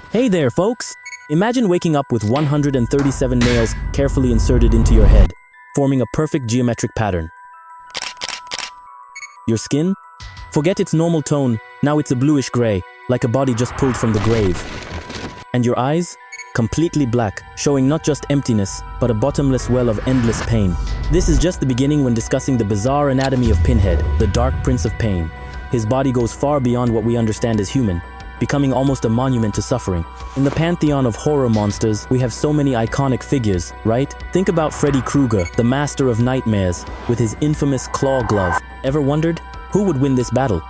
Hey there, folks! Imagine waking up with 137 nails carefully inserted into your head, forming a perfect geometric pattern. Your skin? Forget its normal tone, now it's a bluish gray, like a body just pulled from the grave. And your eyes? Completely black, showing not just emptiness, but a bottomless well of endless pain. This is just the beginning when discussing the bizarre anatomy of Pinhead, the Dark Prince of Pain. His body goes far beyond what we understand as human, becoming almost a monument to suffering. In the pantheon of horror monsters, we have so many iconic figures, right? Think about Freddy Krueger, the master of nightmares, with his infamous claw glove. Ever wondered who would win this battle?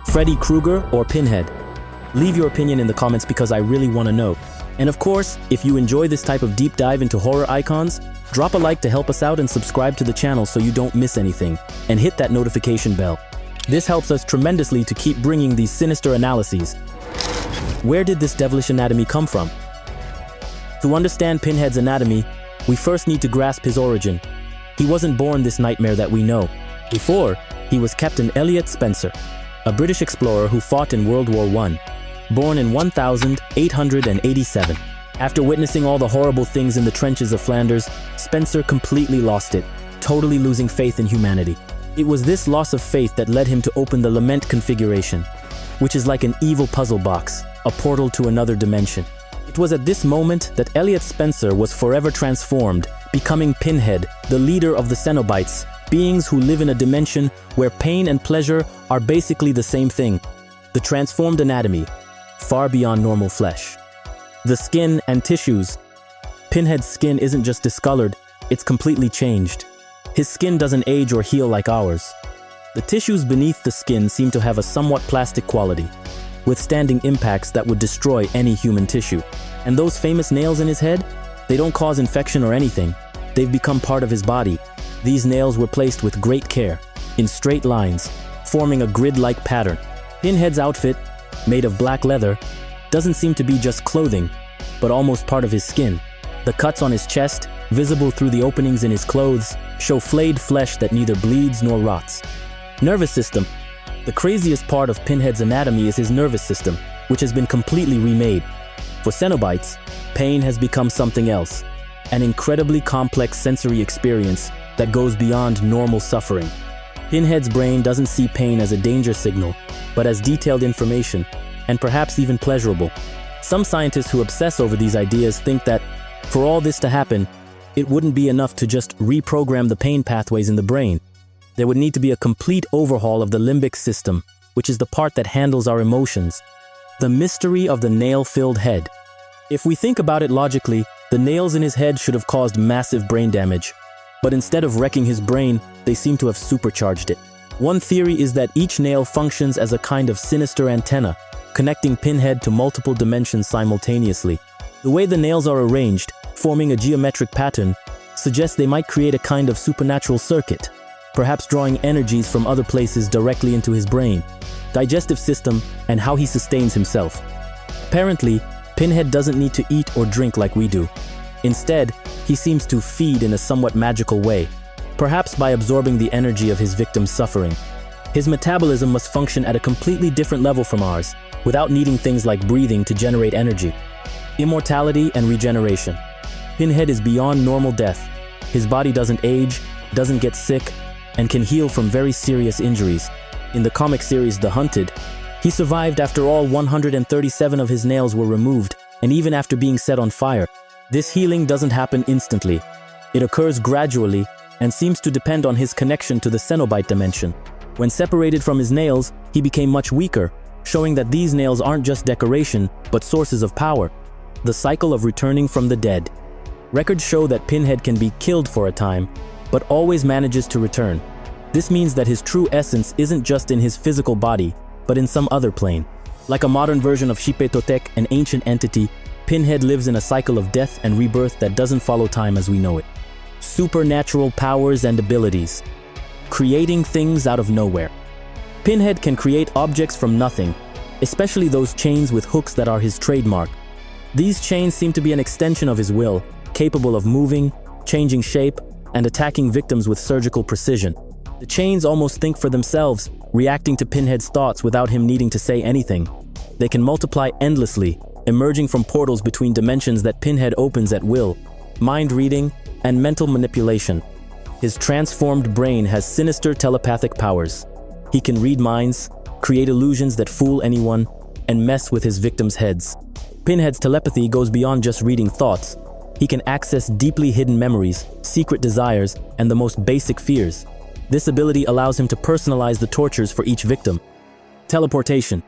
Freddy Krueger or Pinhead? Leave your opinion in the comments because I really want to know. And of course, if you enjoy this type of deep dive into horror icons, drop a like to help us out and subscribe to the channel so you don't miss anything, and hit that notification bell. This helps us tremendously to keep bringing these sinister analyses. Where did this devilish anatomy come from? To understand Pinhead's anatomy, we first need to grasp his origin. He wasn't born this nightmare that we know. Before, he was Captain Elliott Spencer, a British explorer who fought in World War I, born in 1887. After witnessing all the horrible things in the trenches of Flanders, Spencer completely lost it, totally losing faith in humanity. It was this loss of faith that led him to open the Lament configuration, which is like an evil puzzle box, a portal to another dimension. It was at this moment that Elliott Spencer was forever transformed, becoming Pinhead, the leader of the Cenobites, beings who live in a dimension where pain and pleasure are basically the same thing. The transformed anatomy, far beyond normal flesh. The skin and tissues. Pinhead's skin isn't just discolored, it's completely changed. His skin doesn't age or heal like ours. The tissues beneath the skin seem to have a somewhat plastic quality, withstanding impacts that would destroy any human tissue. And those famous nails in his head? They don't cause infection or anything. They've become part of his body. These nails were placed with great care, in straight lines, forming a grid-like pattern. Pinhead's outfit, made of black leather, doesn't seem to be just clothing, but almost part of his skin. The cuts on his chest, visible through the openings in his clothes, show flayed flesh that neither bleeds nor rots. Nervous system. The craziest part of Pinhead's anatomy is his nervous system, which has been completely remade. For Cenobites, pain has become something else, an incredibly complex sensory experience that goes beyond normal suffering. Pinhead's brain doesn't see pain as a danger signal, but as detailed information, and perhaps even pleasurable. Some scientists who obsess over these ideas think that, for all this to happen, it wouldn't be enough to just reprogram the pain pathways in the brain. There would need to be a complete overhaul of the limbic system, which is the part that handles our emotions. The mystery of the nail-filled head. If we think about it logically, the nails in his head should have caused massive brain damage. But instead of wrecking his brain, they seem to have supercharged it. One theory is that each nail functions as a kind of sinister antenna, connecting Pinhead to multiple dimensions simultaneously. The way the nails are arranged, forming a geometric pattern, suggests they might create a kind of supernatural circuit, perhaps drawing energies from other places directly into his brain, digestive system, and how he sustains himself. Apparently, Pinhead doesn't need to eat or drink like we do. Instead, he seems to feed in a somewhat magical way, perhaps by absorbing the energy of his victim's suffering. His metabolism must function at a completely different level from ours, without needing things like breathing to generate energy. Immortality and regeneration. Pinhead is beyond normal death. His body doesn't age, doesn't get sick, and can heal from very serious injuries. In the comic series The Hunted, he survived after all 137 of his nails were removed, and even after being set on fire. This healing doesn't happen instantly. It occurs gradually and seems to depend on his connection to the Cenobite dimension. When separated from his nails, he became much weaker, showing that these nails aren't just decoration, but sources of power. The cycle of returning from the dead. Records show that Pinhead can be killed for a time, but always manages to return. This means that his true essence isn't just in his physical body, but in some other plane. Like a modern version of Xipetotec, an ancient entity, Pinhead lives in a cycle of death and rebirth that doesn't follow time as we know it. Supernatural powers and abilities. Creating things out of nowhere. Pinhead can create objects from nothing, especially those chains with hooks that are his trademark. These chains seem to be an extension of his will, capable of moving, changing shape, and attacking victims with surgical precision. The chains almost think for themselves, reacting to Pinhead's thoughts without him needing to say anything. They can multiply endlessly, emerging from portals between dimensions that Pinhead opens at will, mind reading, and mental manipulation. His transformed brain has sinister telepathic powers. He can read minds, create illusions that fool anyone, and mess with his victims' heads. Pinhead's telepathy goes beyond just reading thoughts. He can access deeply hidden memories, secret desires, and the most basic fears. This ability allows him to personalize the tortures for each victim. Teleportation.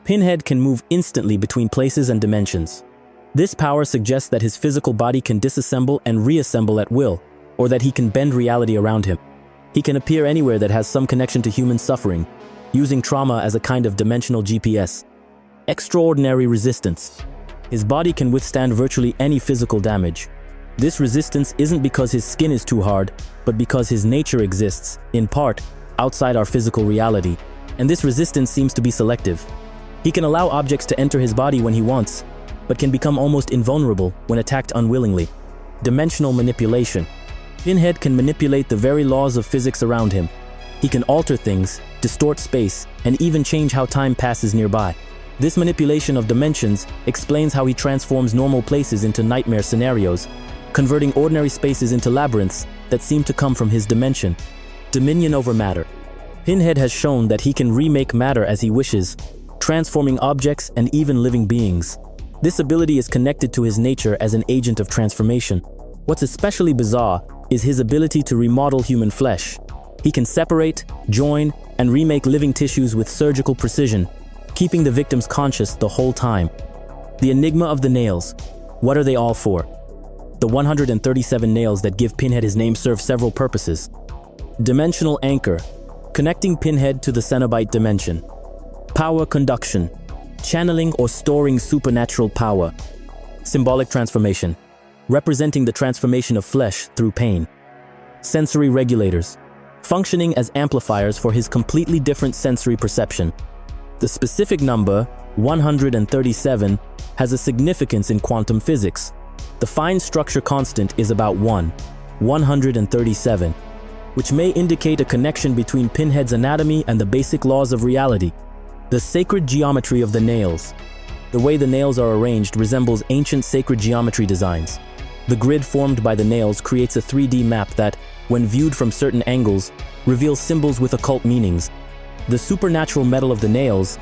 Pinhead can move instantly between places and dimensions. This power suggests that his physical body can disassemble and reassemble at will, or that he can bend reality around him. He can appear anywhere that has some connection to human suffering, using trauma as a kind of dimensional GPS. Extraordinary resistance. His body can withstand virtually any physical damage. This resistance isn't because his skin is too hard, but because his nature exists, in part, outside our physical reality, and this resistance seems to be selective. He can allow objects to enter his body when he wants, but can become almost invulnerable when attacked unwillingly. Dimensional manipulation. Pinhead can manipulate the very laws of physics around him. He can alter things, distort space, and even change how time passes nearby. This manipulation of dimensions explains how he transforms normal places into nightmare scenarios, converting ordinary spaces into labyrinths that seem to come from his dimension. Dominion over matter. Pinhead has shown that he can remake matter as he wishes, transforming objects and even living beings. This ability is connected to his nature as an agent of transformation. What's especially bizarre is his ability to remodel human flesh. He can separate, join, and remake living tissues with surgical precision, keeping the victims conscious the whole time. The Enigma of the nails. What are they all for? The 137 nails that give Pinhead his name serve several purposes. Dimensional anchor, connecting Pinhead to the Cenobite dimension. Power conduction, channeling or storing supernatural power. Symbolic transformation, representing the transformation of flesh through pain. Sensory regulators, functioning as amplifiers for his completely different sensory perception. The specific number, 137, has a significance in quantum physics. The fine structure constant is about 137, which may indicate a connection between Pinhead's anatomy and the basic laws of reality. The sacred geometry of the nails. The way the nails are arranged resembles ancient sacred geometry designs. The grid formed by the nails creates a 3D map that, when viewed from certain angles, reveals symbols with occult meanings. The supernatural metal of the nails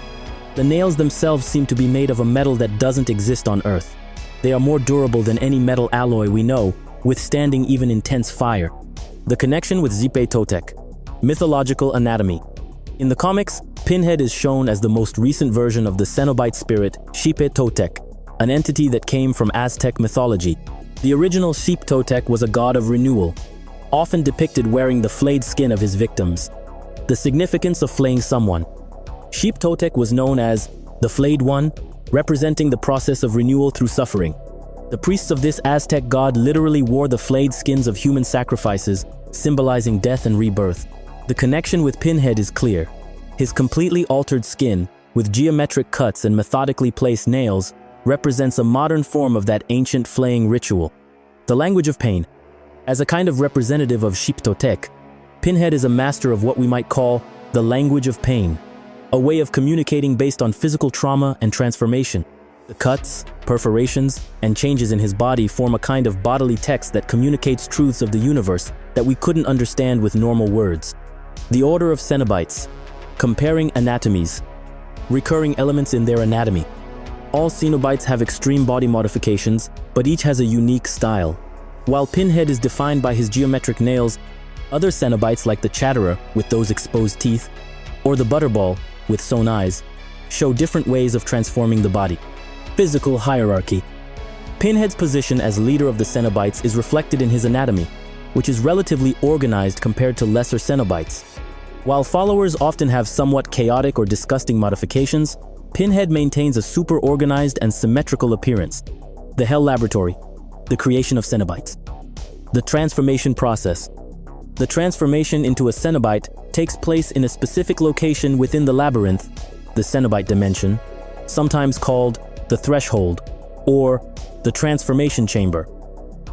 themselves seem to be made of a metal that doesn't exist on Earth. They are more durable than any metal alloy we know, withstanding even intense fire. The connection with Xipe Totec. Mythological anatomy. In the comics, Pinhead is shown as the most recent version of the Cenobite spirit, Xipe Totec, an entity that came from Aztec mythology. The original Xipe Totec was a god of renewal, often depicted wearing the flayed skin of his victims. The significance of flaying someone. Xipe Totec was known as the Flayed One, representing the process of renewal through suffering. The priests of this Aztec god literally wore the flayed skins of human sacrifices, symbolizing death and rebirth. The connection with Pinhead is clear. His completely altered skin, with geometric cuts and methodically placed nails, represents a modern form of that ancient flaying ritual. The language of pain. As a kind of representative of Xipe Totec, Pinhead is a master of what we might call the language of pain, a way of communicating based on physical trauma and transformation. The cuts, perforations, and changes in his body form a kind of bodily text that communicates truths of the universe that we couldn't understand with normal words. The order of Cenobites. Comparing anatomies. Recurring elements in their anatomy. All Cenobites have extreme body modifications, but each has a unique style. While Pinhead is defined by his geometric nails, other Cenobites like the Chatterer, with those exposed teeth, or the Butterball, with sewn eyes, show different ways of transforming the body. Physical hierarchy. Pinhead's position as leader of the Cenobites is reflected in his anatomy, which is relatively organized compared to lesser Cenobites. While followers often have somewhat chaotic or disgusting modifications, Pinhead maintains a super-organized and symmetrical appearance. The Hell Laboratory. The creation of Cenobites. The transformation process. The transformation into a Cenobite takes place in a specific location within the labyrinth, the Cenobite dimension, sometimes called the threshold, or the transformation chamber.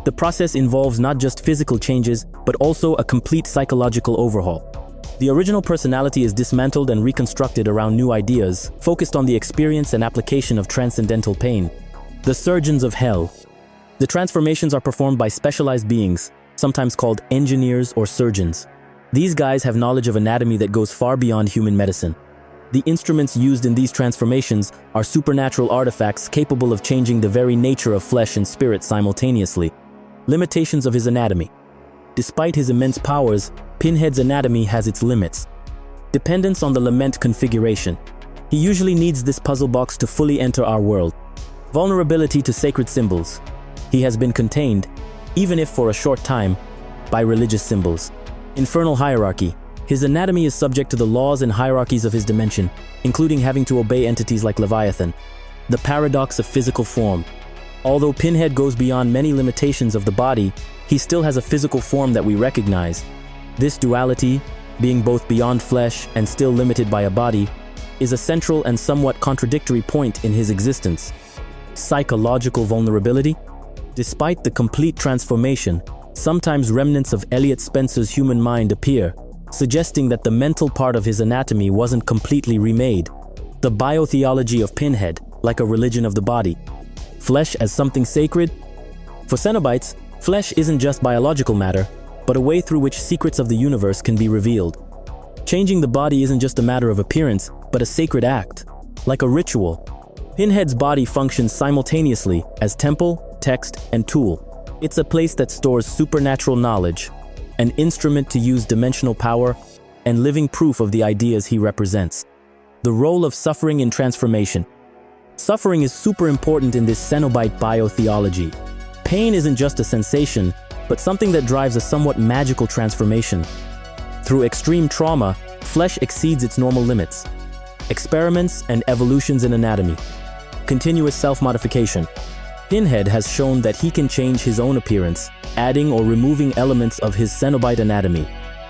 The process involves not just physical changes, but also a complete psychological overhaul. The original personality is dismantled and reconstructed around new ideas, focused on the experience and application of transcendental pain. The surgeons of hell. The transformations are performed by specialized beings, sometimes called engineers or surgeons. These guys have knowledge of anatomy that goes far beyond human medicine. The instruments used in these transformations are supernatural artifacts capable of changing the very nature of flesh and spirit simultaneously. Limitations of his anatomy. Despite his immense powers, Pinhead's anatomy has its limits. Dependence on the lament configuration. He usually needs this puzzle box to fully enter our world. Vulnerability to sacred symbols. He has been contained, even if for a short time, by religious symbols. Infernal hierarchy. His anatomy is subject to the laws and hierarchies of his dimension, including having to obey entities like Leviathan. The paradox of physical form. Although Pinhead goes beyond many limitations of the body, he still has a physical form that we recognize. This duality, being both beyond flesh and still limited by a body, is a central and somewhat contradictory point in his existence. Psychological vulnerability. Despite the complete transformation, sometimes remnants of Elliott Spencer's human mind appear, suggesting that the mental part of his anatomy wasn't completely remade. The biotheology of Pinhead, like a religion of the body. Flesh as something sacred? For Cenobites, flesh isn't just biological matter, but a way through which secrets of the universe can be revealed. Changing the body isn't just a matter of appearance, but a sacred act, like a ritual. Pinhead's body functions simultaneously as temple, text, and tool. It's a place that stores supernatural knowledge, an instrument to use dimensional power, and living proof of the ideas he represents. The role of suffering in transformation. Suffering is super important in this Cenobite biotheology. Pain isn't just a sensation, but something that drives a somewhat magical transformation. Through extreme trauma, flesh exceeds its normal limits. Experiments and evolutions in anatomy. Continuous self-modification. Pinhead has shown that he can change his own appearance, adding or removing elements of his Cenobite anatomy.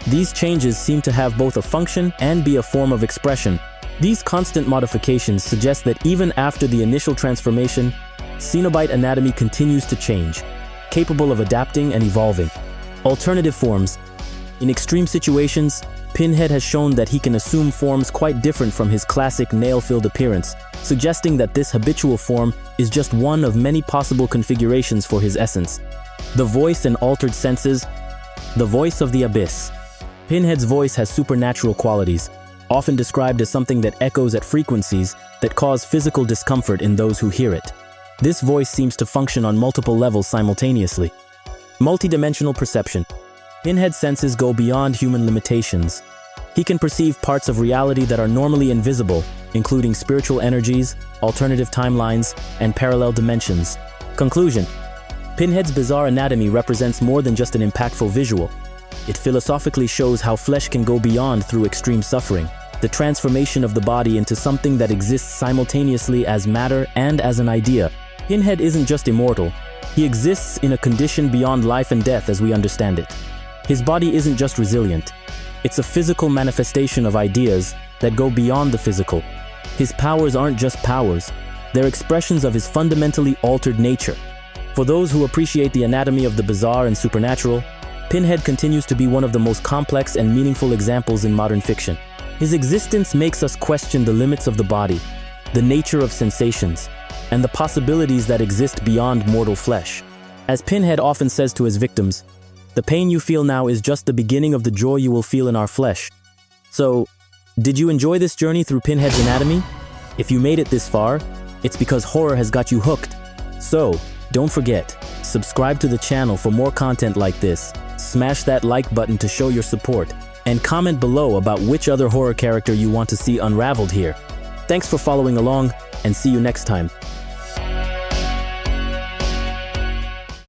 These changes seem to have both a function and be a form of expression. These constant modifications suggest that even after the initial transformation, Cenobite anatomy continues to change, capable of adapting and evolving. Alternative forms. In extreme situations, Pinhead has shown that he can assume forms quite different from his classic nail-filled appearance, suggesting that this habitual form is just one of many possible configurations for his essence. The voice and altered senses. The voice of the abyss. Pinhead's voice has supernatural qualities, often described as something that echoes at frequencies that cause physical discomfort in those who hear it. This voice seems to function on multiple levels simultaneously. Multidimensional perception. Pinhead's senses go beyond human limitations. He can perceive parts of reality that are normally invisible, including spiritual energies, alternative timelines, and parallel dimensions. Conclusion. Pinhead's bizarre anatomy represents more than just an impactful visual. It philosophically shows how flesh can go beyond through extreme suffering, the transformation of the body into something that exists simultaneously as matter and as an idea. Pinhead isn't just immortal. He exists in a condition beyond life and death as we understand it. His body isn't just resilient. It's a physical manifestation of ideas that go beyond the physical. His powers aren't just powers. They're expressions of his fundamentally altered nature. For those who appreciate the anatomy of the bizarre and supernatural, Pinhead continues to be one of the most complex and meaningful examples in modern fiction. His existence makes us question the limits of the body, the nature of sensations, and the possibilities that exist beyond mortal flesh. As Pinhead often says to his victims, "The pain you feel now is just the beginning of the joy you will feel in our flesh." So, did you enjoy this journey through Pinhead's anatomy? If you made it this far, it's because horror has got you hooked. So, don't forget, subscribe to the channel for more content like this, smash that like button to show your support, and comment below about which other horror character you want to see unraveled here. Thanks for following along, and see you next time.